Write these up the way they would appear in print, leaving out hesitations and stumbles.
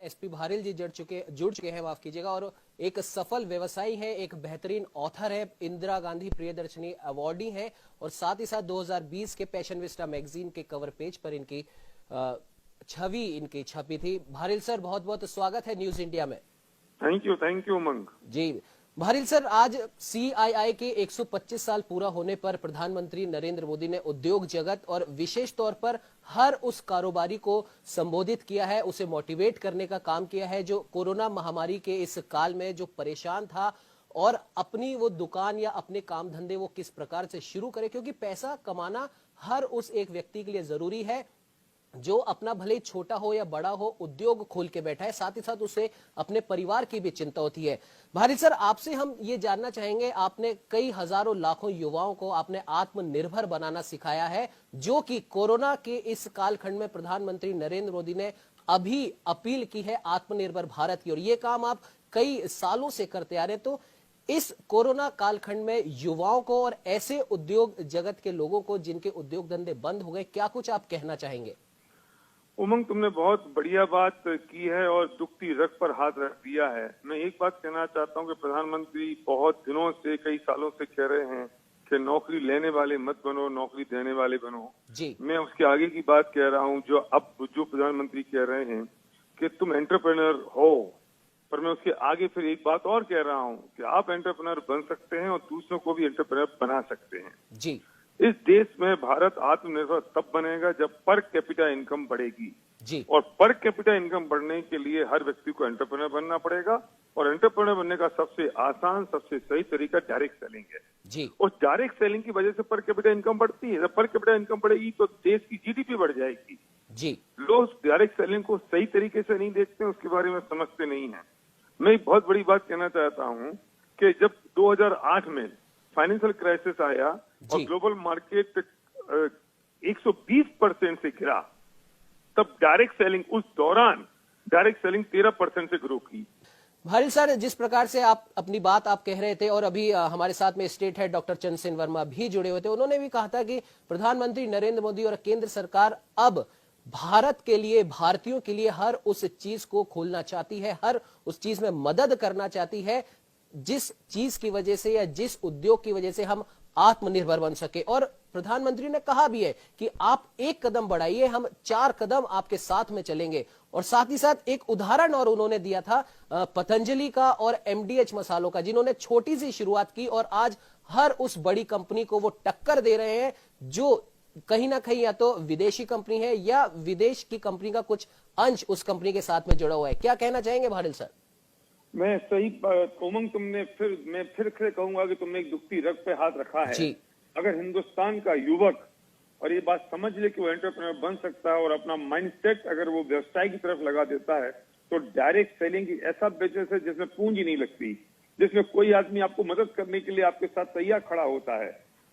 SP Bharill जी जुड़ चुके हैं, माफ कीजिएगा, और एक सफल व्यवसायी है, एक बेहतरीन ऑथर है, इंदिरा गांधी प्रियदर्शनी अवार्डी है और साथ ही साथ 2020 के पैशनविस्टा मैगजीन के कवर पेज पर इनकी छवि इनकी छपी थी। भारिल सर, बहुत बहुत स्वागत है न्यूज इंडिया में। Thank you Umang ji. Bharil sir, आज सीआईआई के 125 साल पूरा होने पर प्रधानमंत्री नरेंद्र मोदी ने उद्योग जगत और विशेष तौर पर हर उस कारोबारी को संबोधित किया है, उसे मोटिवेट करने का काम किया है जो कोरोना महामारी के इस काल में जो परेशान था और अपनी वो दुकान या अपने काम धंधे वो किस प्रकार से शुरू करे, क्योंकि पैसा कमाना हर उस एक व्यक्ति के लिए जरूरी है जो अपना भले छोटा हो या बड़ा हो उद्योग खोल के बैठा है, साथ ही साथ उसे अपने परिवार की भी चिंता होती है। भारिल सर, आपसे हम ये जानना चाहेंगे, आपने कई हजारों लाखों युवाओं को आपने आत्मनिर्भर बनाना सिखाया है, जो कि कोरोना के इस कालखंड में प्रधानमंत्री नरेंद्र मोदी ने अभी अपील की है आत्मनिर्भर भारत की, और ये काम आप कई सालों से करते आ रहे हैं। तो इस कोरोना कालखंड में युवाओं को और ऐसे उद्योग जगत के लोगों को जिनके उद्योग धंधे बंद हो गए, क्या कुछ आप कहना चाहेंगे? उमंग, तुमने बहुत बढ़िया बात की है और दुखती रग पर हाथ रख दिया है। मैं एक बात कहना चाहता हूं कि प्रधानमंत्री बहुत दिनों से, कई सालों से कह रहे हैं कि नौकरी लेने वाले मत बनो, नौकरी देने वाले बनो जी। मैं उसके आगे की बात कह रहा हूं, जो प्रधानमंत्री कह रहे हैं कि तुम एंटरप्रेन्योर हो, पर मैं उसके आगे फिर एक बात और कह रहा हूं कि आप एंटरप्रेन्योर बन सकते हैं और दूसरों को भी एंटरप्रेन्योर बना सकते हैं जी। इस देश में भारत आत्मनिर्भर तब बनेगा जब पर कैपिटा इनकम बढ़ेगी जी। और पर कैपिटा इनकम बढ़ने के लिए हर व्यक्ति को एंटरप्रेन्योर बनना पड़ेगा और एंटरप्रेन्योर बनने का सबसे आसान, सबसे सही तरीका डायरेक्ट सेलिंग है जी। और डायरेक्ट सेलिंग की वजह से पर कैपिटा इनकम बढ़ती है। जब पर कैपिटा इनकम बढ़ेगी तो देश की जीडीपी बढ़ जाएगी जी। लोग डायरेक्ट सेलिंग को सही तरीके से नहीं देखते, उसके बारे में समझते नहीं है। मैं एक बहुत बड़ी बात कहना चाहता हूं कि जब 2008 में फाइनेंशियल क्राइसिस आया और ग्लोबल मार्केट 120% से गिरा, तब डायरेक्ट सेलिंग, उस दौरान डायरेक्ट सेलिंग 13% से ग्रो की। भारिल सर, जिस प्रकार से आप अपनी बात आप कह रहे थे और अभी हमारे साथ में state head doctor Chandrasen Verma भी जुड़े हुए थे, उन्होंने भी कहा था कि प्रधानमंत्री नरेंद्र मोदी और केंद्र सरकार अब भारत के लिए, भारतीयों के लिए हर उस चीज को खोलना चाहती है, हर उस चीज में मदद करना चाहती है जिस चीज की वजह से या जिस उद्योग की वजह से हम आत्मनिर्भर बन सके। और प्रधानमंत्री ने कहा भी है कि आप एक कदम बढ़ाइए, हम 4 कदम आपके साथ में चलेंगे। और साथ ही साथ एक उदाहरण और उन्होंने दिया था पतंजलि का और एमडीएच मसालों का, जिन्होंने छोटी सी शुरुआत की और आज हर उस बड़ी कंपनी को वो टक्कर दे रहे हैं जो कहीं ना कहीं या तो विदेशी कंपनी है या विदेश की कंपनी का कुछ अंश उस कंपनी के साथ में जुड़ा हुआ है। क्या कहना चाहेंगे भारिल सर? मैं सही उमंग, मैं फिर से कहूंगा कि तुमने एक दुखती रग पे हाथ रखा है जी। अगर हिंदुस्तान का युवक और ये बात समझ ले कि वो एंटरप्रेन्योर बन सकता है और अपना माइंडसेट अगर वो व्यवसाय की तरफ लगा देता है, तो डायरेक्ट सेलिंग की ऐसा बिजनेस है जिसमें पूंजी नहीं लगती, जिसमें कोई आदमी आपको मदद करने के लिए आपके साथ तैयार खड़ा होता है,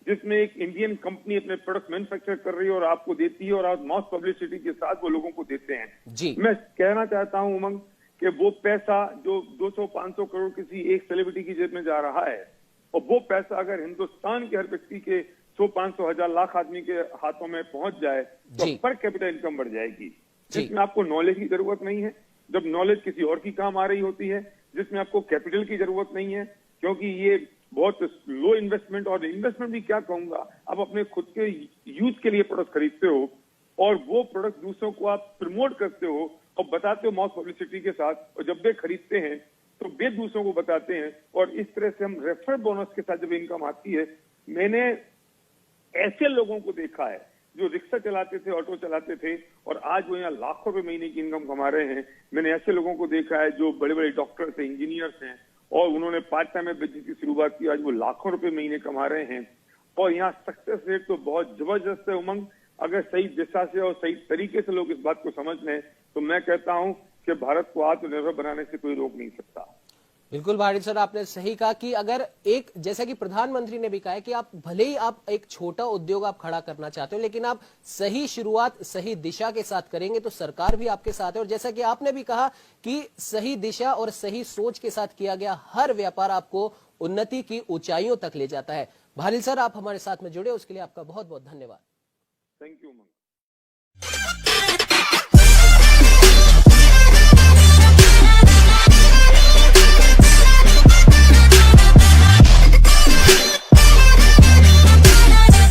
जिसमें एक इंडियन कंपनी अपने प्रोडक्ट मैन्युफैक्चर कर रही है और आपको देती है और आप मॉस पब्लिसिटी के साथ वो लोगों को देते हैं जी। मैं कहना चाहता हूं उमंग कि वो पैसा जो 200-500 करोड़ किसी एक सेलिब्रिटी की जेब में जा रहा है, और वो पैसा अगर हिंदुस्तान के हर व्यक्ति के 100-500 हजार लाख आदमी के हाथों में पहुंच जाए तो पर कैपिटल इनकम बढ़ जाएगी, जिसमें आपको नॉलेज की जरूरत नहीं है, जब नॉलेज किसी और की काम आ रही होती है, जिसमें आपको कैपिटल की जरूरत नहीं है, क्योंकि ये बहुत लो इन्वेस्टमेंट, और इन्वेस्टमेंट भी क्या कहूंगा, आप अपने खुद के यूज के लिए प्रोडक्ट खरीदते हो और वो प्रोडक्ट दूसरों को आप प्रमोट करते हो और बताते हो मॉस पब्लिसिटी के साथ, और जब वे खरीदते हैं तो वे दूसरों को बताते हैं और इस तरह से हम रेफर बोनस के साथ जब इनकम आती है। मैंने ऐसे लोगों को देखा है जो रिक्शा चलाते थे, ऑटो चलाते थे और आज वो यहाँ लाखों रुपए महीने की इनकम कमा रहे हैं। मैंने ऐसे लोगों को देखा है जो बड़े बड़े डॉक्टर्स हैं, इंजीनियर्स हैं और उन्होंने पार्ट टाइम में बिजनेस की शुरुआत की, आज वो लाखों रुपए महीने कमा रहे हैं और यहाँ सक्सेस रेट तो बहुत जबरदस्त है उमंग। अगर सही दिशा से और सही तरीके से लोग इस बात को समझ लें तो मैं कहता हूं कि भारत को आत्मनिर्भर बनाने से कोई रोक नहीं सकता। बिल्कुल भारिल सर, आपने सही कहा कि अगर एक, जैसा कि प्रधानमंत्री ने भी कहा है कि आप भले ही आप एक छोटा उद्योग आप खड़ा करना चाहते हो, लेकिन आप सही शुरुआत सही दिशा के साथ करेंगे तो सरकार भी आपके साथ है। और जैसा कि आपने भी कहा कि सही दिशा और सही सोच के साथ किया गया हर व्यापार आपको उन्नति की ऊंचाइयों तक ले जाता है। भारिल सर, आप हमारे साथ में जुड़े उसके लिए आपका बहुत बहुत धन्यवाद। Thank you.